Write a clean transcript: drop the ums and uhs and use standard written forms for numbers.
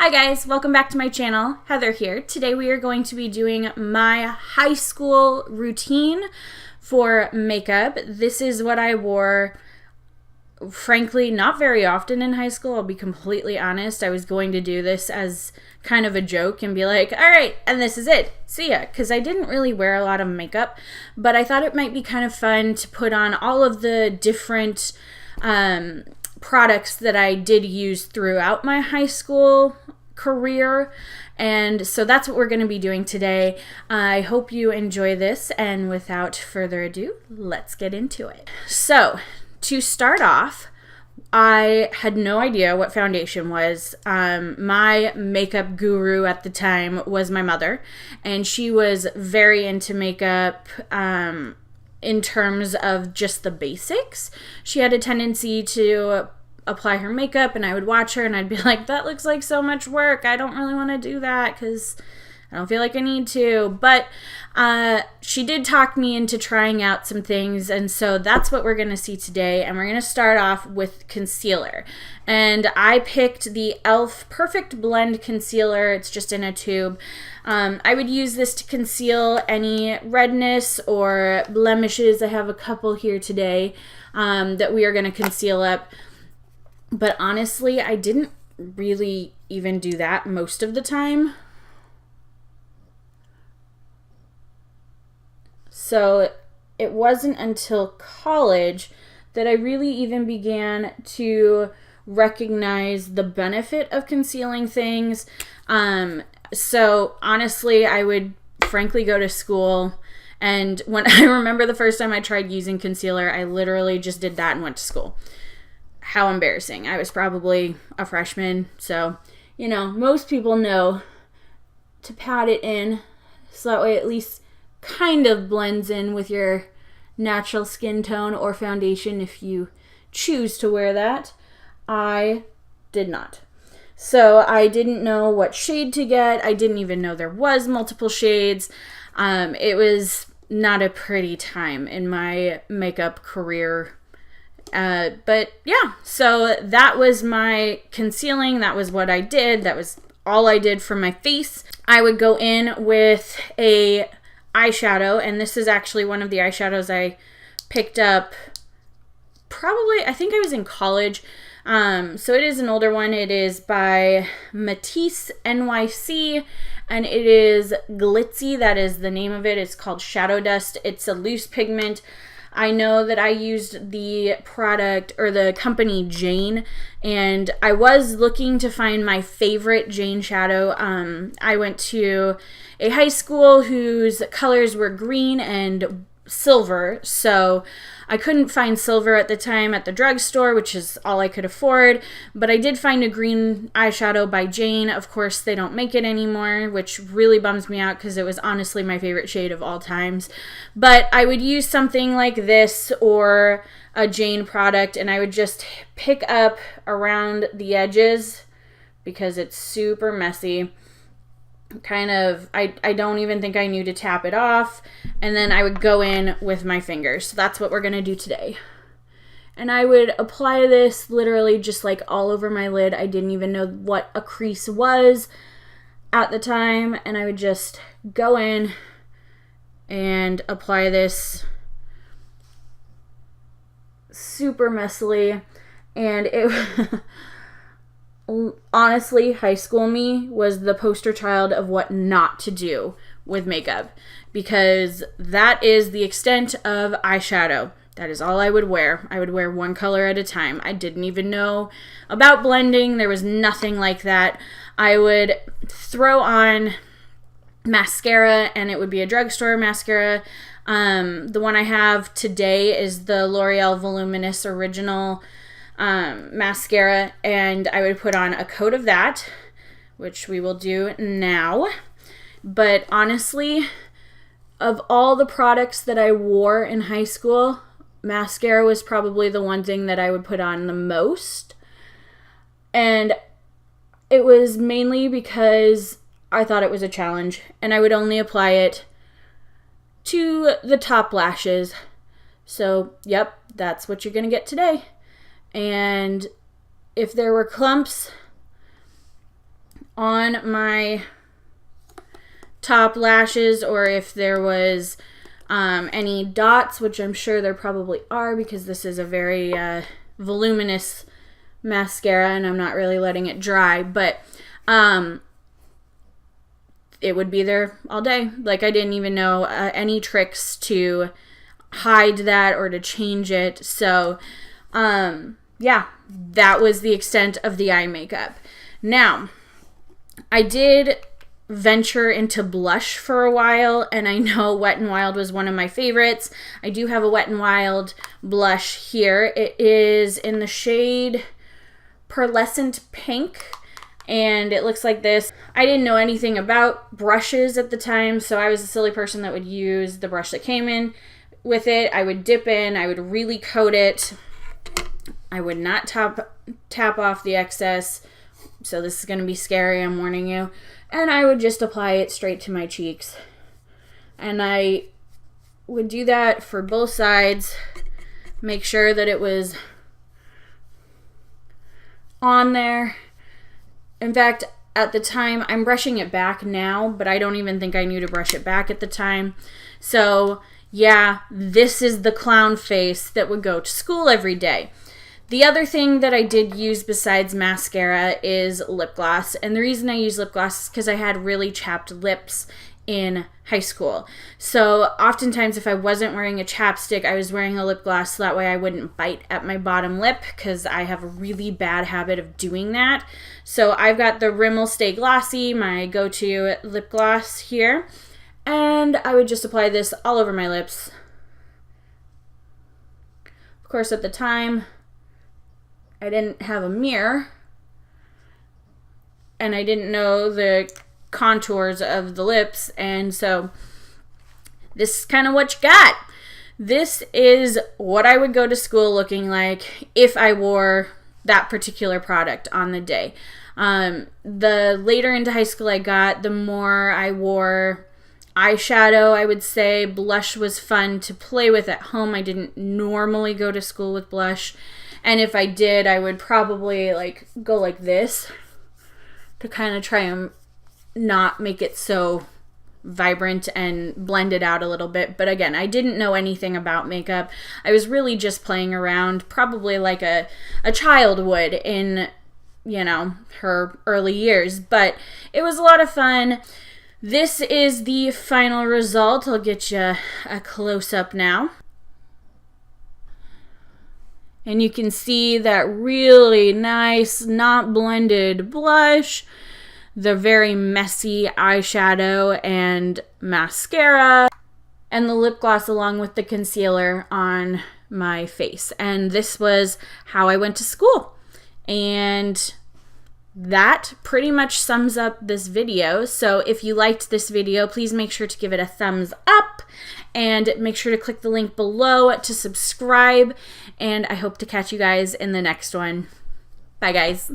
Hi guys, welcome back to my channel. Heather here. Today we are going to be doing my high school routine for makeup. This is what I wore, frankly, not very often in high school. I'll be completely honest. I was going to do this as kind of a joke and be like, all right, and this is it. See ya. Because I didn't really wear a lot of makeup, but I thought it might be kind of fun to put on all of the different products that I did use throughout my high school career, and so that's what we're going to be doing today. I hope you enjoy this, and without further ado, let's get into it. So to start off, I had no idea what foundation was. My makeup guru at the time was my mother, and she was very into makeup in terms of just the basics. She had a tendency to apply her makeup, and I would watch her and I'd be like, that looks like so much work. I don't really want to do that because I don't feel like I need to. But she did talk me into trying out some things, and so that's what we're going to see today. And we're going to start off with concealer. And I picked the e.l.f. Perfect Blend Concealer. It's just in a tube. I would use this to conceal any redness or blemishes. I have a couple here today that we are going to conceal up. But honestly, I didn't really even do that most of the time. So it wasn't until college that I really even began to recognize the benefit of concealing things. So honestly, I would frankly go to school, and when I remember the first time I tried using concealer, I literally just did that and went to school. How embarrassing. I was probably a freshman, so, you know, most people know to pat it in so that way it at least kind of blends in with your natural skin tone or foundation if you choose to wear that. I did not. So I didn't know what shade to get. I didn't even know there was multiple shades. It was not a pretty time in my makeup career. But yeah, so that was my concealing. That was what I did. That was all I did for my face. I would go in with a eyeshadow, and this is actually one of the eyeshadows I picked up probably, I think I was in college. So it is an older one. It is by Matisse NYC, and it is Glitzy. That is the name of it. It's called Shadow Dust. It's a loose pigment. I know that I used the product or the company Jane, and I was looking to find my favorite Jane shadow. I went to a high school whose colors were green and silver, so I couldn't find silver at the time at the drugstore, which is all I could afford, but I did find a green eyeshadow by Jane. Of course, they don't make it anymore, which really bums me out because it was honestly my favorite shade of all times. But I would use something like this or a Jane product, and I would just pick up around the edges because it's super messy. I don't even think I knew to tap it off, and then I would go in with my fingers. So that's what we're going to do today. And I would apply this literally just like all over my lid. I didn't even know what a crease was at the time, and I would just go in and apply this super messily, and it honestly, high school me was the poster child of what not to do with makeup, because that is the extent of eyeshadow. That is all I would wear. I would wear one color at a time. I didn't even know about blending. There was nothing like that. I would throw on mascara, and it would be a drugstore mascara. The one I have today is the L'Oreal Voluminous Original mascara, and I would put on a coat of that, which we will do now. But honestly, of all the products that I wore in high school, mascara was probably the one thing that I would put on the most. And it was mainly because I thought it was a challenge, and I would only apply it to the top lashes. So, yep, that's what you're going to get today. And if there were clumps, on my top lashes, or if there was any dots, which I'm sure there probably are because this is a very voluminous mascara and I'm not really letting it dry, but it would be there all day. Like, I didn't even know any tricks to hide that or to change it. So yeah, that was the extent of the eye makeup. Now, I did venture into blush for a while, and I know Wet n Wild was one of my favorites. I do have a Wet n Wild blush here. It is in the shade Pearlescent Pink, and it looks like this. I didn't know anything about brushes at the time, so I was a silly person that would use the brush that came in with it. I would dip in, I would really coat it. I would not tap off the excess, so this is going to be scary, I'm warning you. And I would just apply it straight to my cheeks. And I would do that for both sides. Make sure that it was on there. In fact, at the time, I'm brushing it back now, but I don't even think I knew to brush it back at the time. So yeah, this is the clown face that would go to school every day. The other thing that I did use besides mascara is lip gloss. And the reason I use lip gloss is because I had really chapped lips in high school. So oftentimes if I wasn't wearing a chapstick, I was wearing a lip gloss so that way I wouldn't bite at my bottom lip, because I have a really bad habit of doing that. So I've got the Rimmel Stay Glossy, my go-to lip gloss here. And I would just apply this all over my lips. Of course, at the time, I didn't have a mirror, and I didn't know the contours of the lips, and so this is kind of what you got. This is what I would go to school looking like if I wore that particular product on the day. The later into high school I got, the more I wore eyeshadow, I would say. Blush was fun to play with at home. I didn't normally go to school with blush. And if I did, I would probably like go like this to kind of try and not make it so vibrant and blend it out a little bit. But again, I didn't know anything about makeup. I was really just playing around, probably like a child would in, you know, her early years. But it was a lot of fun. This is the final result. I'll get you a close-up now. And you can see that really nice, not blended blush, the very messy eyeshadow and mascara, and the lip gloss along with the concealer on my face. And this was how I went to school. And that pretty much sums up this video. So if you liked this video, please make sure to give it a thumbs up and make sure to click the link below to subscribe. And I hope to catch you guys in the next one. Bye, guys.